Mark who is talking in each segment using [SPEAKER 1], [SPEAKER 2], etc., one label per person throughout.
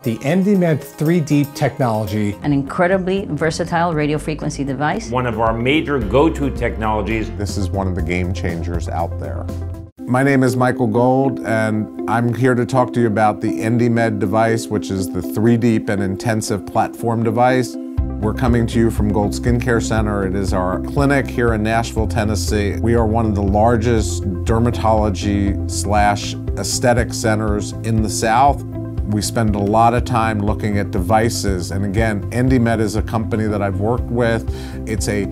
[SPEAKER 1] The Endymed 3D technology,
[SPEAKER 2] an incredibly versatile radio frequency device.
[SPEAKER 3] One of our major go-to technologies.
[SPEAKER 4] This is one of the game changers out there. My name is Michael Gold, and I'm here to talk to you about the Endymed device, which is the 3D and intensive platform device. We're coming to you from Gold Skincare Center. It is our clinic here in Nashville, Tennessee. We are one of the largest dermatology/aesthetic centers in the South. We spend a lot of time looking at devices, and again, Endymed is a company that I've worked with. It's a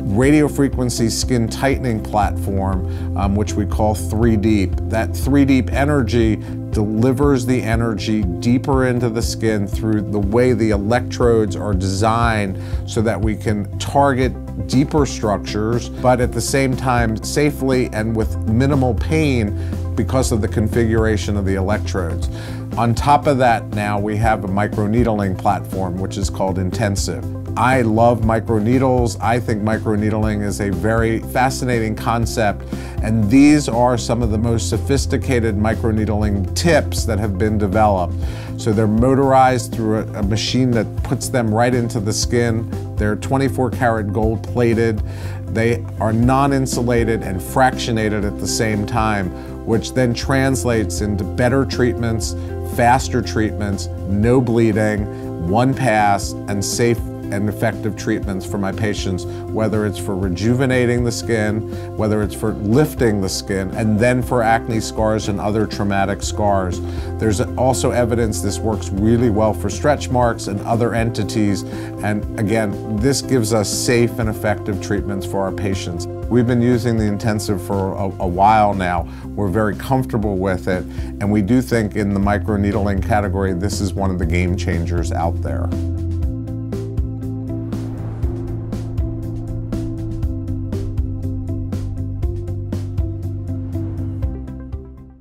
[SPEAKER 4] radio frequency skin tightening platform, which we call 3D. That 3D energy delivers the energy deeper into the skin through the way the electrodes are designed so that we can target deeper structures, but at the same time safely and with minimal pain because of the configuration of the electrodes. On top of that, now we have a microneedling platform, which is called Intensive. I love microneedles. I think microneedling is a very fascinating concept, and these are some of the most sophisticated microneedling tips that have been developed. So they're motorized through a machine that puts them right into the skin. They're 24-karat gold plated. They are non-insulated and fractionated at the same time, which then translates into better treatments, faster treatments, no bleeding, one pass, and safe and effective treatments for my patients, whether it's for rejuvenating the skin, whether it's for lifting the skin, and then for acne scars and other traumatic scars. There's also evidence this works really well for stretch marks and other entities, and again, this gives us safe and effective treatments for our patients. We've been using the Intensive for a while now. We're very comfortable with it, and we do think in the microneedling category, this is one of the game changers out there.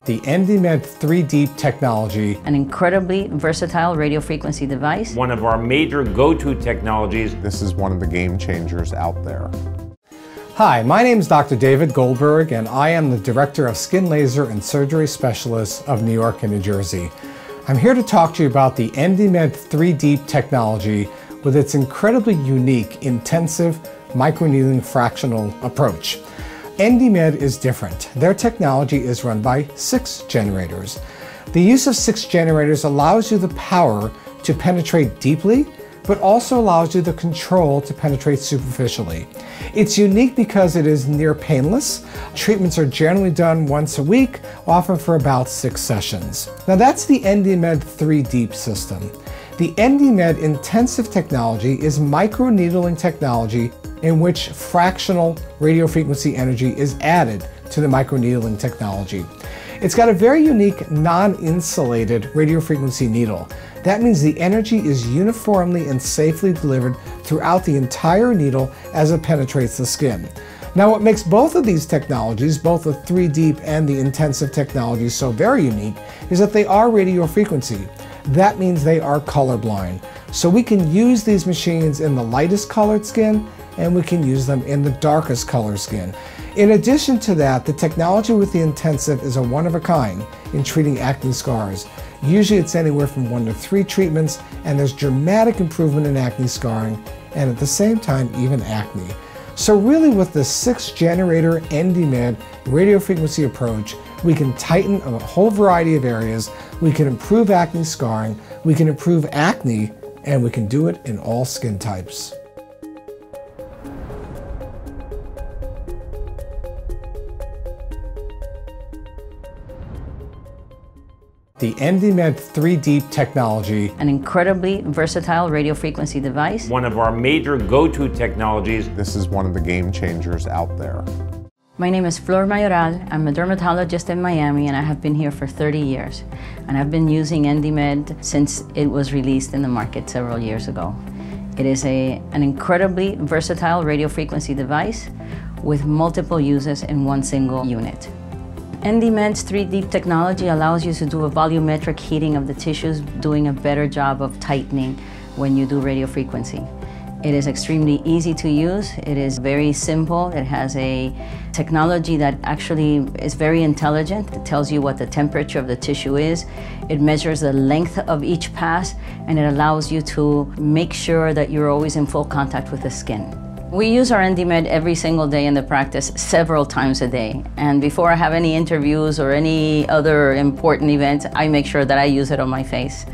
[SPEAKER 1] the Endymed 3D technology,
[SPEAKER 2] An incredibly versatile radio frequency device.
[SPEAKER 3] One of our major go-to technologies.
[SPEAKER 4] This is one of the game changers out there.
[SPEAKER 1] Hi, my name is Dr. David Goldberg, and I am the Director of Skin Laser and Surgery Specialists of New York and New Jersey. I'm here to talk to you about the Endymed 3D technology with its incredibly unique, intensive microneedling fractional approach. Endymed is different. Their technology is run by 6 generators. The use of 6 generators allows you the power to penetrate deeply, but also allows you the control to penetrate superficially. It's unique because it is near painless. Treatments are generally done once a week, often for about 6 sessions. Now that's the Endymed 3D system. The Endymed intensive technology is microneedling technology in which fractional radio frequency energy is added to the microneedling technology. It's got a very unique non-insulated radio frequency needle. That means the energy is uniformly and safely delivered throughout the entire needle as it penetrates the skin. Now what makes both of these technologies, both the 3D and the intensive technology, so very unique is that they are radio frequency. That means they are colorblind. So we can use these machines in the lightest colored skin, and we can use them in the darkest color skin. In addition to that, the technology with the intensive is a one-of-a-kind in treating acne scars. Usually it's anywhere from 1 to 3 treatments, and there's dramatic improvement in acne scarring, and at the same time, even acne. So really with the 6-generator Endymed radio frequency approach, we can tighten a whole variety of areas, we can improve acne scarring, we can improve acne, and we can do it in all skin types. The Endymed 3D technology,
[SPEAKER 2] An incredibly versatile radio frequency device.
[SPEAKER 3] One of our major go-to technologies.
[SPEAKER 4] This is one of the game changers out there.
[SPEAKER 2] My name is Mayoral. I'm a dermatologist in Miami, and I have been here for 30 years. And I've been using Endymed since it was released in the market several years ago. It is an incredibly versatile radio frequency device with multiple uses in one single unit. Endymed's 3D technology allows you to do a volumetric heating of the tissues, doing a better job of tightening when you do radio frequency. It is extremely easy to use. It is very simple. It has a technology that actually is very intelligent. It tells you what the temperature of the tissue is. It measures the length of each pass, and it allows you to make sure that you're always in full contact with the skin. We use our Endymed every single day in the practice, several times a day. And before I have any interviews or any other important event, I make sure that I use it on my face.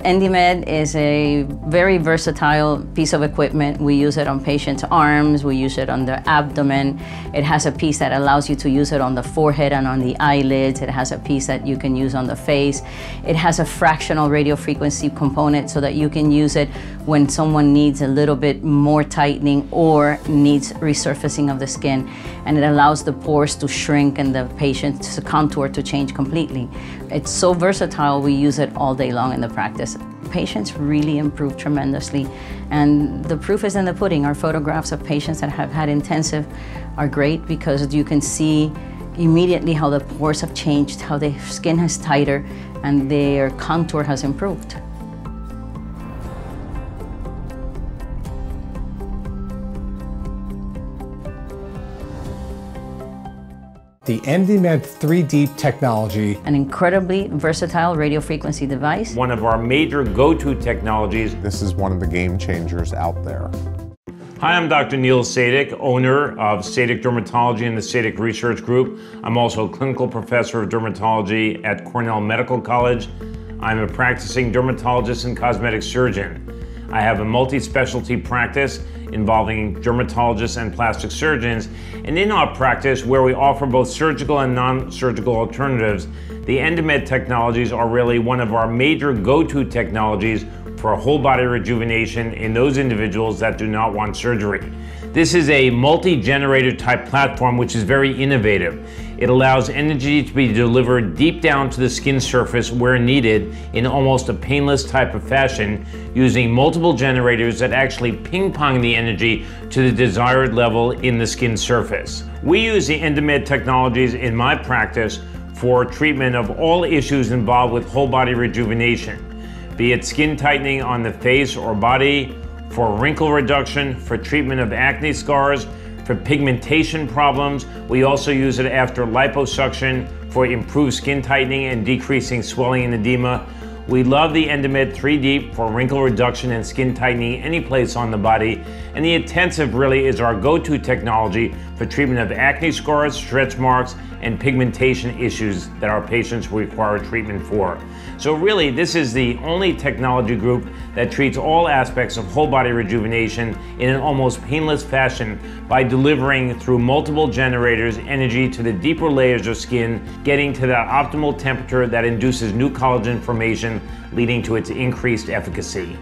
[SPEAKER 2] Endymed is a very versatile piece of equipment. We use it on patients' arms, we use it on their abdomen. It has a piece that allows you to use it on the forehead and on the eyelids. It has a piece that you can use on the face. It has a fractional radio frequency component so that you can use it when someone needs a little bit more tightening or needs resurfacing of the skin. And it allows the pores to shrink and the patient's contour to change completely. It's so versatile, we use it all day long in the practice. Patients really improve tremendously, and the proof is in the pudding. Our photographs of patients that have had intensive are great because you can see immediately how the pores have changed, how the skin is tighter, and their contour has improved.
[SPEAKER 1] The Endymed 3 Deep technology,
[SPEAKER 2] An incredibly versatile radio frequency device.
[SPEAKER 3] One of our major go-to technologies.
[SPEAKER 4] This is one of the game changers out there.
[SPEAKER 3] Hi, I'm Dr. Neil Sadik, owner of Sadik Dermatology and the Sadik Research Group. I'm also a clinical professor of dermatology at Cornell Medical College. I'm a practicing dermatologist and cosmetic surgeon. I have a multi-specialty practice involving dermatologists and plastic surgeons. And in our practice, where we offer both surgical and non-surgical alternatives, the Endymed technologies are really one of our major go-to technologies for whole body rejuvenation in those individuals that do not want surgery. This is a multi-generator type platform which is very innovative. It allows energy to be delivered deep down to the skin surface where needed in almost a painless type of fashion, using multiple generators that actually ping-pong the energy to the desired level in the skin surface. We use the Endymed technologies in my practice for treatment of all issues involved with whole body rejuvenation, be it skin tightening on the face or body, for wrinkle reduction, for treatment of acne scars, for pigmentation problems. We also use it after liposuction for improved skin tightening and decreasing swelling and edema. We love the Endymed 3 Deep for wrinkle reduction and skin tightening any place on the body. And the Intensive really is our go-to technology for treatment of acne scars, stretch marks, and pigmentation issues that our patients require treatment for. So really, this is the only technology group that treats all aspects of whole body rejuvenation in an almost painless fashion by delivering through multiple generators energy to the deeper layers of skin, getting to that optimal temperature that induces new collagen formation, leading to its increased efficacy.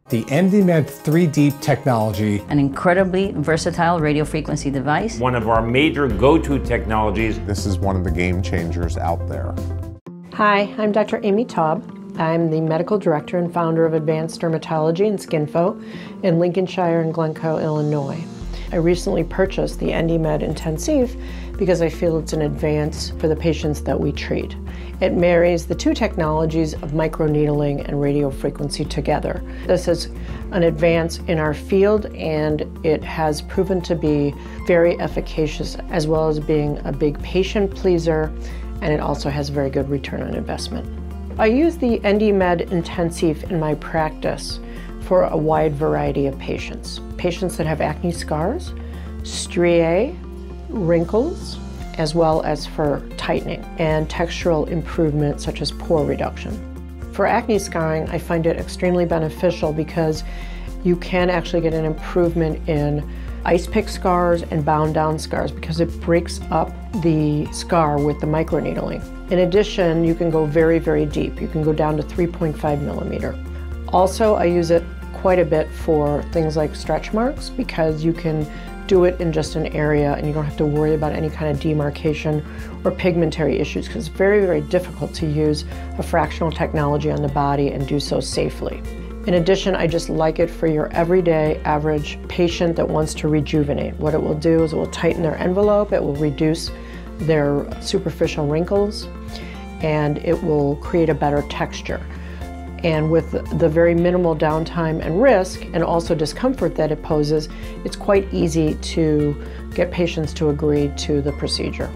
[SPEAKER 1] the Endymed 3 Deep technology,
[SPEAKER 2] An incredibly versatile radio frequency device.
[SPEAKER 3] One of our major go-to technologies.
[SPEAKER 4] This is one of the game changers out there.
[SPEAKER 5] Hi, I'm Dr. Amy Taub. I'm the medical director and founder of Advanced Dermatology and Skinfo in Lincolnshire and Glencoe, Illinois. I recently purchased the Endymed Intensive because I feel it's an advance for the patients that we treat. It marries the two technologies of microneedling and radiofrequency together. This is an advance in our field, and it has proven to be very efficacious, as well as being a big patient pleaser, and it also has very good return on investment. I use the Endymed Intensive in my practice for a wide variety of patients. Patients that have acne scars, striae, wrinkles, as well as for tightening and textural improvement such as pore reduction. For acne scarring, I find it extremely beneficial because you can actually get an improvement in ice pick scars and bound down scars because it breaks up the scar with the microneedling. In addition, you can go very, very deep. You can go down to 3.5 millimeter. Also, I use it quite a bit for things like stretch marks because you can do it in just an area and you don't have to worry about any kind of demarcation or pigmentary issues because it's very, very difficult to use a fractional technology on the body and do so safely. In addition, I just like it for your everyday average patient that wants to rejuvenate. What it will do is it will tighten their envelope, it will reduce their superficial wrinkles, and it will create a better texture. And with the very minimal downtime and risk, and also discomfort that it poses, it's quite easy to get patients to agree to the procedure.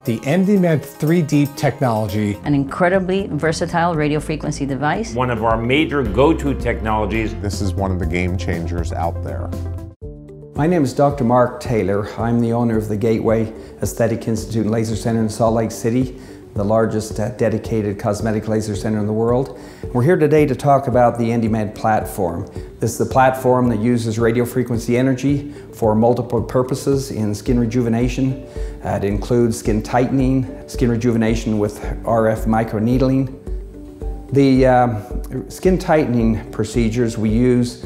[SPEAKER 1] The Endymed 3 Deep technology,
[SPEAKER 2] An incredibly versatile radiofrequency device.
[SPEAKER 3] One of our major go-to technologies.
[SPEAKER 4] This is one of the game changers out there.
[SPEAKER 6] My name is Dr. Mark Taylor. I'm the owner of the Gateway Aesthetic Institute and Laser Center in Salt Lake City, the largest dedicated cosmetic laser center in the world. We're here today to talk about the Endymed platform. This is the platform that uses radiofrequency energy for multiple purposes in skin rejuvenation. It includes skin tightening, skin rejuvenation with RF microneedling. The skin tightening procedures we use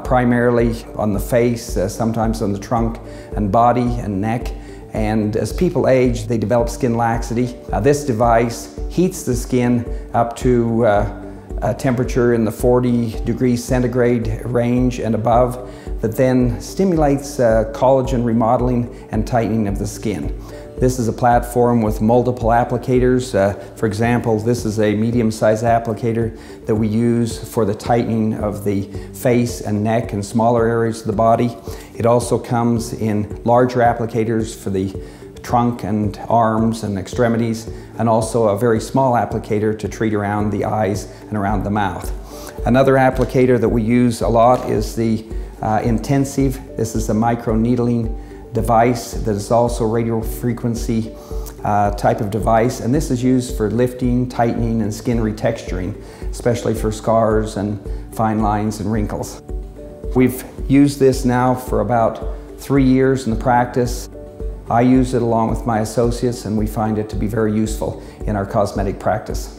[SPEAKER 6] primarily on the face, sometimes on the trunk and body and neck. And as people age, they develop skin laxity. This device heats the skin up to a temperature in the 40 degrees centigrade range and above, that then stimulates collagen remodeling and tightening of the skin. This is a platform with multiple applicators. For example, this is a medium-sized applicator that we use for the tightening of the face and neck and smaller areas of the body. It also comes in larger applicators for the trunk and arms and extremities, and also a very small applicator to treat around the eyes and around the mouth. Another applicator that we use a lot is the intensive. This is a microneedling device that is also radio frequency type of device, and this is used for lifting, tightening, and skin retexturing, especially for scars and fine lines and wrinkles. We've used this now for about 3 years in the practice. I use it along with my associates, and we find it to be very useful in our cosmetic practice.